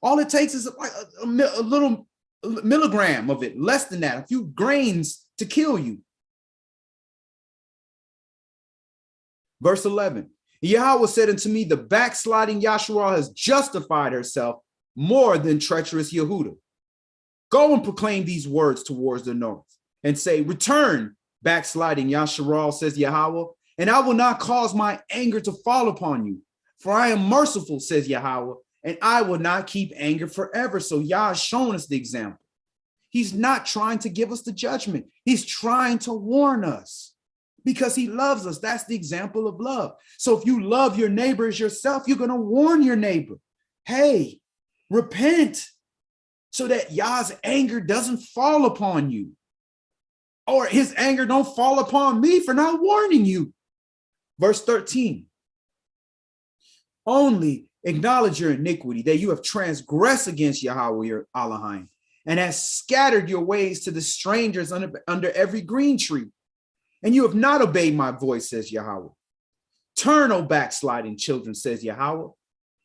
All it takes is like a little milligram of it, less than that, a few grains to kill you. Verse 11, Yahweh said unto me, the backsliding Yasharal has justified herself more than treacherous Yehuda. Go and proclaim these words towards the north and say, return, backsliding Yasharal, says Yahweh, and I will not cause my anger to fall upon you. For I am merciful, says Yahweh, and I will not keep anger forever. So Yah has shown us the example. He's not trying to give us the judgment. He's trying to warn us because he loves us. That's the example of love. So if you love your neighbor as yourself, you're going to warn your neighbor, hey, repent, so that Yah's anger doesn't fall upon you, or his anger don't fall upon me for not warning you. Verse 13, only acknowledge your iniquity, that you have transgressed against Yahweh your Elohim, and has scattered your ways to the strangers under every green tree. And you have not obeyed my voice, says Yahweh. Turn, O backsliding children, says Yahweh,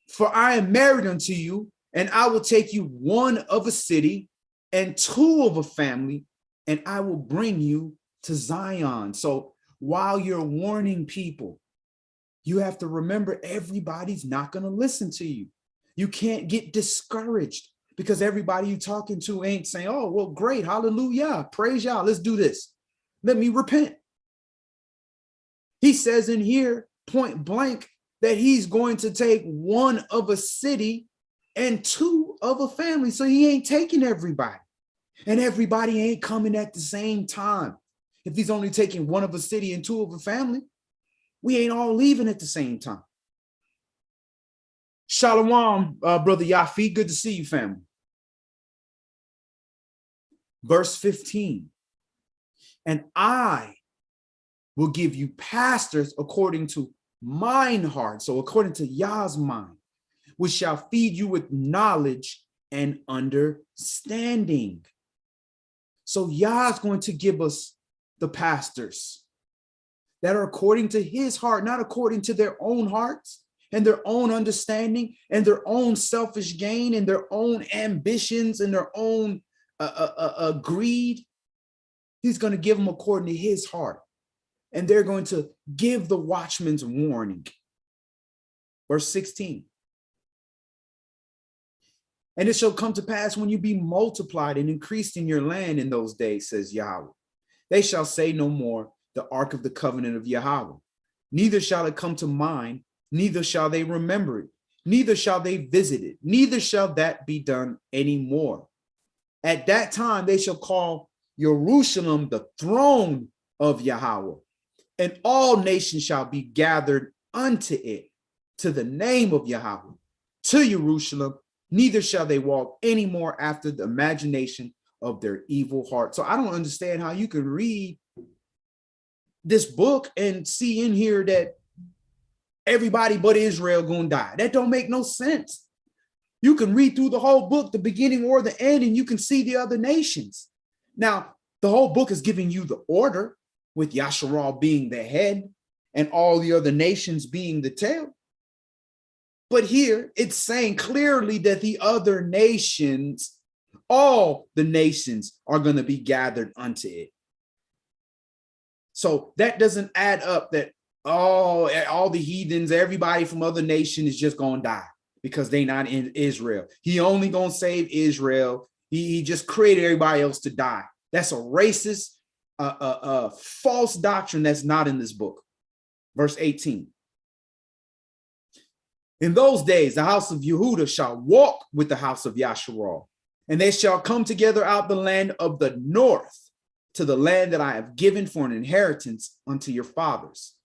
for I am married unto you, and I will take you one of a city and two of a family, and I will bring you to Zion. So while you're warning people, you have to remember everybody's not going to listen to you. You can't get discouraged because everybody you're talking to ain't saying, oh, well, great, hallelujah, praise Yah, let's do this. Let me repent. He says in here, point blank, that he's going to take one of a city and two of a family. So he ain't taking everybody. And everybody ain't coming at the same time. If he's only taking one of a city and two of a family, we ain't all leaving at the same time. Shalom, brother Yafi, good to see you, family. Verse 15, and I will give you pastors according to mine heart, so according to Yah's mind, which shall feed you with knowledge and understanding. So Yah's going to give us the pastors that are according to his heart, not according to their own hearts and their own understanding and their own selfish gain and their own ambitions and their own greed. He's going to give them according to his heart. And they're going to give the watchman's warning. Verse 16. And it shall come to pass when you be multiplied and increased in your land in those days, says Yahweh. They shall say no more, the ark of the covenant of Yahweh. Neither shall it come to mind, neither shall they remember it, neither shall they visit it, neither shall that be done anymore. At that time they shall call Jerusalem the throne of Yahweh, and all nations shall be gathered unto it, to the name of Yahweh, to Jerusalem. Neither shall they walk any more after the imagination of their evil heart. So I don't understand how you can read this book and see in here that everybody but Israel gonna die. That don't make no sense. You can read through the whole book, the beginning or the end, and you can see the other nations. Now, the whole book is giving you the order, with Yasharal being the head and all the other nations being the tail. But here it's saying clearly that the other nations, all the nations are going to be gathered unto it. So that doesn't add up that all the heathens, everybody from other nations is just going to die because they not in Israel. He only going to save Israel. He just created everybody else to die. That's a racist, false doctrine that's not in this book. Verse 18. In those days, the house of Yehuda shall walk with the house of Yasharal, and they shall come together out the land of the north to the land that I have given for an inheritance unto your fathers.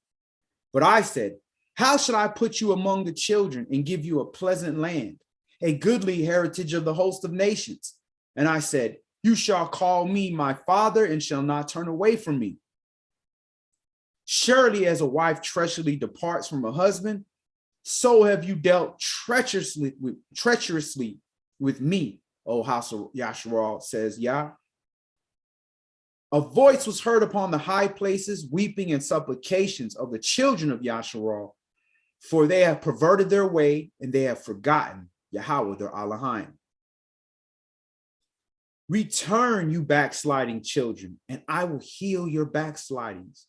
But I said, how should I put you among the children and give you a pleasant land, a goodly heritage of the host of nations? And I said, you shall call me my father and shall not turn away from me. Surely as a wife treacherously departs from a husband, so have you dealt treacherously with me, O house of Yasharal, says Yah. A voice was heard upon the high places, weeping and supplications of the children of Yasharal, for they have perverted their way and they have forgotten Yahweh their Elohim. Return, you backsliding children, and I will heal your backslidings.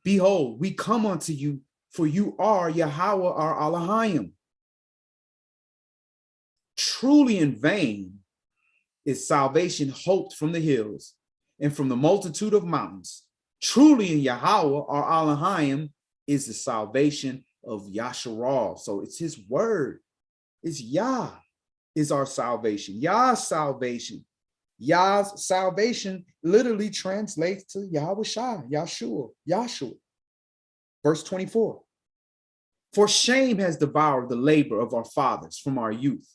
Behold, we come unto you, for you are Yahweh our Elohim. Truly in vain is salvation hoped from the hills and from the multitude of mountains. Truly in Yahweh our Elohim is the salvation of Yasharal. So it's his word. It's Yah is our salvation. Yah's salvation. Yah's salvation literally translates to Yahweh Shai, Yahshua. Verse 24. For shame has devoured the labor of our fathers from our youth,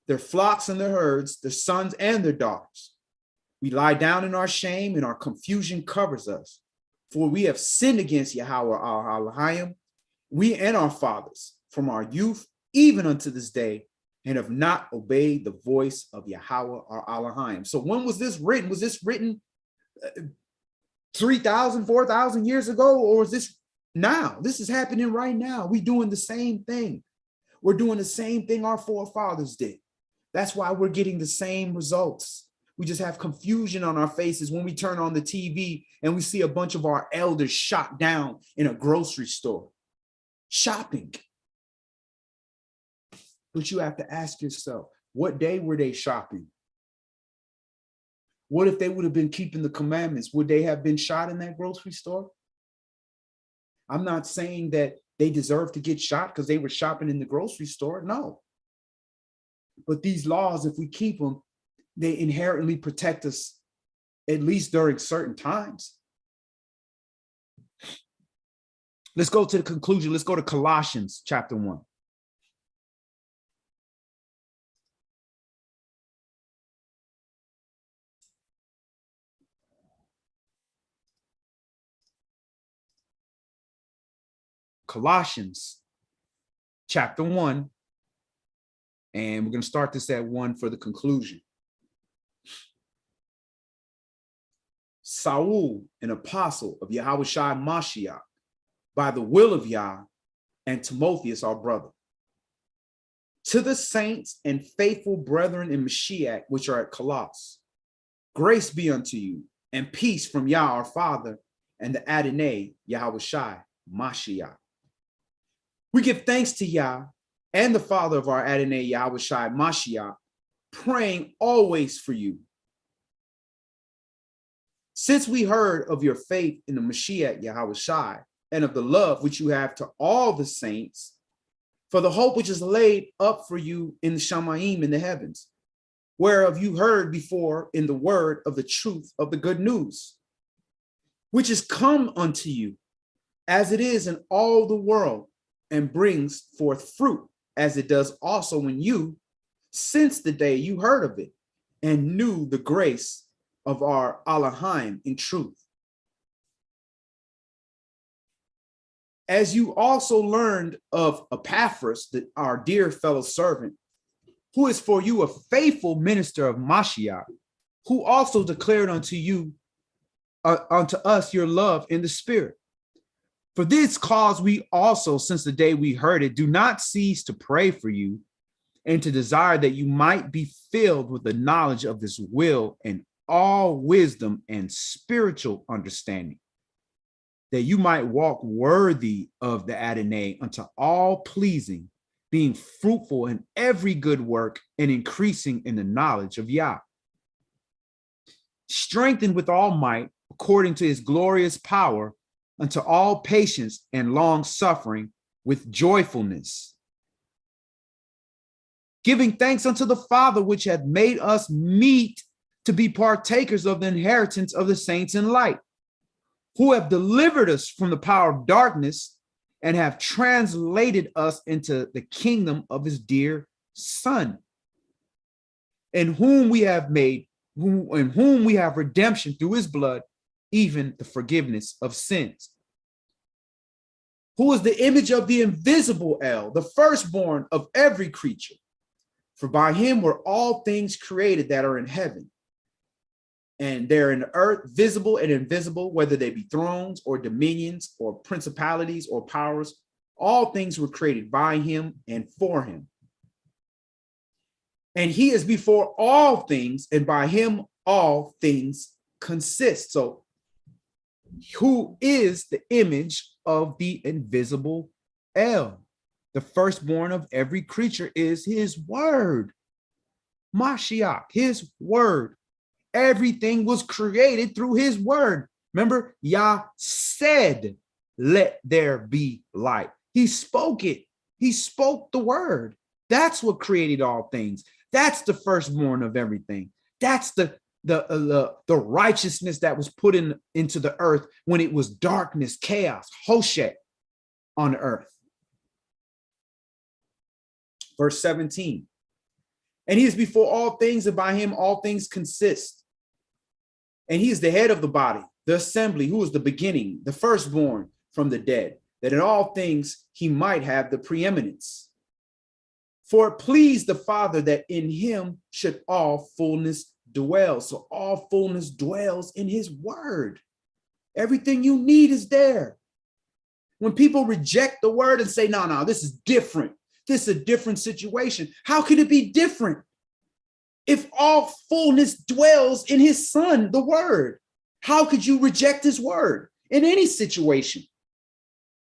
their flocks and their herds, their sons and their daughters. We lie down in our shame, and our confusion covers us. For we have sinned against Yahweh our Elohim, we and our fathers, from our youth even unto this day, and have not obeyed the voice of Yahweh our Elohim. So when was this written? Was this written 3,000, 4,000 years ago? Or was this now? This is happening right now. We're doing the same thing. We're doing the same thing our forefathers did. That's why we're getting the same results. We just have confusion on our faces when we turn on the TV and we see a bunch of our elders shot down in a grocery store, shopping. But you have to ask yourself, what day were they shopping? What if they would have been keeping the commandments? Would they have been shot in that grocery store? I'm not saying that they deserve to get shot because they were shopping in the grocery store. No. But these laws, if we keep them, they inherently protect us, at least during certain times. Let's go to the conclusion. Let's go to Colossians chapter 1. Colossians chapter 1, and we're going to start this at 1 for the conclusion. Saul, an apostle of Yahweh Shai Mashiach, by the will of Yah, and Timotheus, our brother, to the saints and faithful brethren in Mashiach, which are at Colossus, grace be unto you, and peace from Yah our Father, and the Adonai Yahweh Shai Mashiach. We give thanks to Yah and the Father of our Adonai Yahweh Shai Mashiach, praying always for you. Since we heard of your faith in the Mashiach Yahweh Shai, and of the love which you have to all the saints, for the hope which is laid up for you in the Shamayim in the heavens, whereof you heard before in the word of the truth of the good news, which is come unto you, as it is in all the world, and brings forth fruit, as it does also in you, since the day you heard of it, and knew the grace of our Elohim in truth. As you also learned of Epaphras, our dear fellow servant, who is for you a faithful minister of Mashiach, who also declared unto you, unto us your love in the Spirit. For this cause we also, since the day we heard it, do not cease to pray for you and to desire that you might be filled with the knowledge of this will and all wisdom and spiritual understanding, that you might walk worthy of the Adonai unto all pleasing, being fruitful in every good work and increasing in the knowledge of Yah, strengthened with all might according to his glorious power, unto all patience and long suffering with joyfulness, giving thanks unto the Father, which hath made us meet to be partakers of the inheritance of the saints in light, who have delivered us from the power of darkness and have translated us into the kingdom of his dear Son, in whom we have redemption through his blood, even the forgiveness of sins. Who is the image of the invisible El, the firstborn of every creature? For by him were all things created that are in heaven and they're in the earth, visible and invisible, whether they be thrones or dominions or principalities or powers. All things were created by him and for him. And he is before all things, and by him all things consist. So who is the image of the invisible El? The firstborn of every creature is his word. Mashiach, his word. Everything was created through his word. Remember, Yah said, let there be light. He spoke it. He spoke the word. That's what created all things. That's the firstborn of everything. That's the righteousness that was put into the earth when it was darkness, chaos, Hoshek on the earth. Verse 17. And he is before all things, and by him all things consist. And he is the head of the body, the assembly, who is the beginning, the firstborn from the dead, that in all things he might have the preeminence. For it pleased the Father that in him should all fullness dwell. So all fullness dwells in his word. Everything you need is there. When people reject the word and say, no, this is different. This is a different situation. How can it be different? If all fullness dwells in his Son, the word, how could you reject his word in any situation?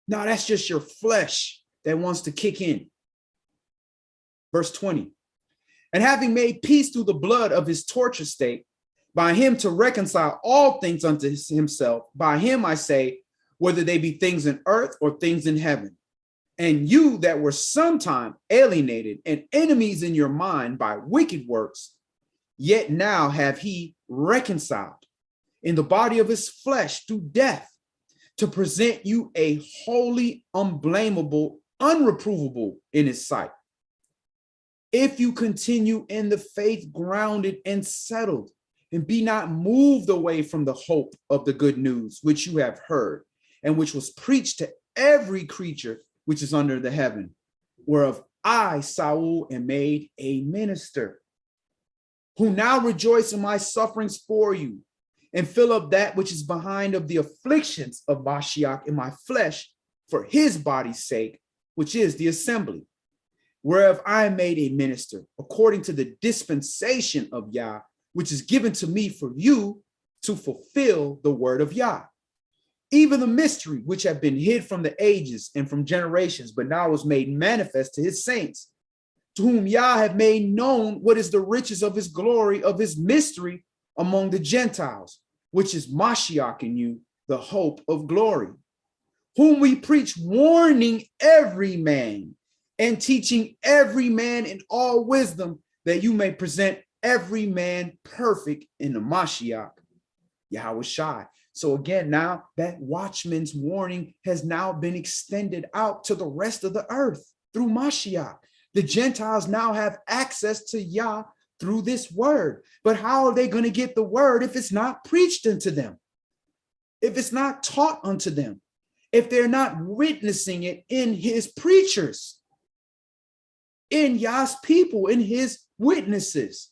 No, that's just your flesh that wants to kick in. Verse 20, and having made peace through the blood of his torture state, by him to reconcile all things unto himself, by him I say, whether they be things in earth or things in heaven. And you that were sometime alienated and enemies in your mind by wicked works, yet now have he reconciled in the body of his flesh through death, to present you a holy, unblameable, unreprovable in his sight. If you continue in the faith, grounded and settled, and be not moved away from the hope of the good news, which you have heard, and which was preached to every creature which is under the heaven, whereof I, Saul, am made a minister, who now rejoice in my sufferings for you, and fill up that which is behind of the afflictions of Mashiach in my flesh, for his body's sake, which is the assembly, whereof I am made a minister, according to the dispensation of Yah, which is given to me for you to fulfill the word of Yah. Even the mystery which have been hid from the ages and from generations, but now was made manifest to his saints, to whom Yah have made known what is the riches of his glory, of his mystery among the Gentiles, which is Mashiach in you, the hope of glory, whom we preach, warning every man and teaching every man in all wisdom, that you may present every man perfect in the Mashiach, Yahweh Shai. So again, now that watchman's warning has now been extended out to the rest of the earth through Mashiach. The Gentiles now have access to Yah through this word. But how are they going to get the word if it's not preached unto them? If it's not taught unto them? If they're not witnessing it in his preachers, in Yah's people, in his witnesses?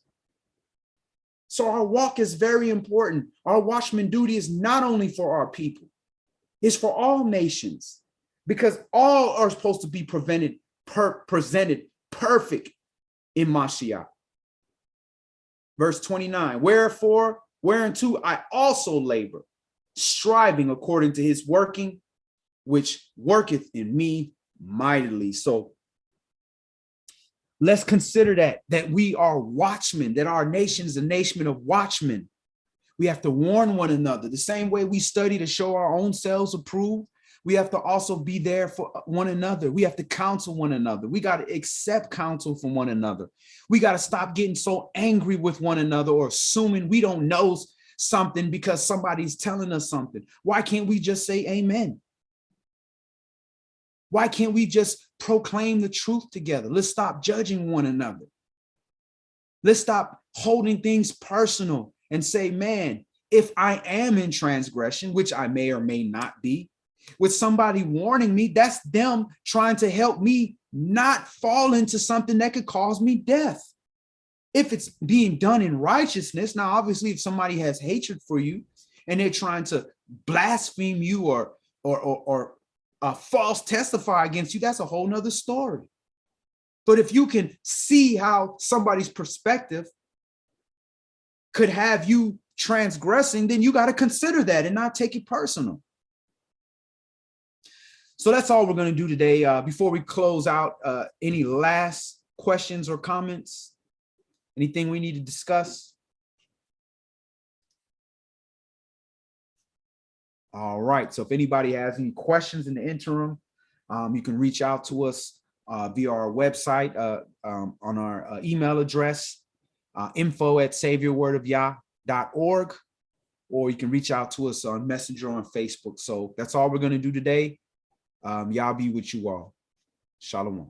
So our walk is very important. Our watchman duty is not only for our people, it's for all nations, because all are supposed to be presented perfect in Mashiach. Verse 29, wherefore, whereunto I also labor, striving according to his working, which worketh in me mightily. So let's consider that we are watchmen, that our nation is a nation of watchmen. We have to warn one another. The same way we study to show our own selves approved, We have to also be there for one another. We have to counsel one another. We got to accept counsel from one another. We got to stop getting so angry with one another or assuming we don't know something because somebody's telling us something. Why can't we just say amen? Why can't we just proclaim the truth together? Let's stop judging one another. Let's stop holding things personal and say, man, if I am in transgression, which I may or may not be, with somebody warning me, that's them trying to help me not fall into something that could cause me death. If it's being done in righteousness, now, obviously, if somebody has hatred for you and they're trying to blaspheme you or false testify against you, that's a whole nother story. But if you can see how somebody's perspective could have you transgressing, then you got to consider that and not take it personal. So that's all we're going to do today. Before we close out, any last questions or comments? Anything we need to discuss? All right. So if anybody has any questions in the interim, you can reach out to us via our website on our email address, info@saviorwordofyah.org, or you can reach out to us on Messenger on Facebook. So that's all we're going to do today. Yah be with you all. Shalom.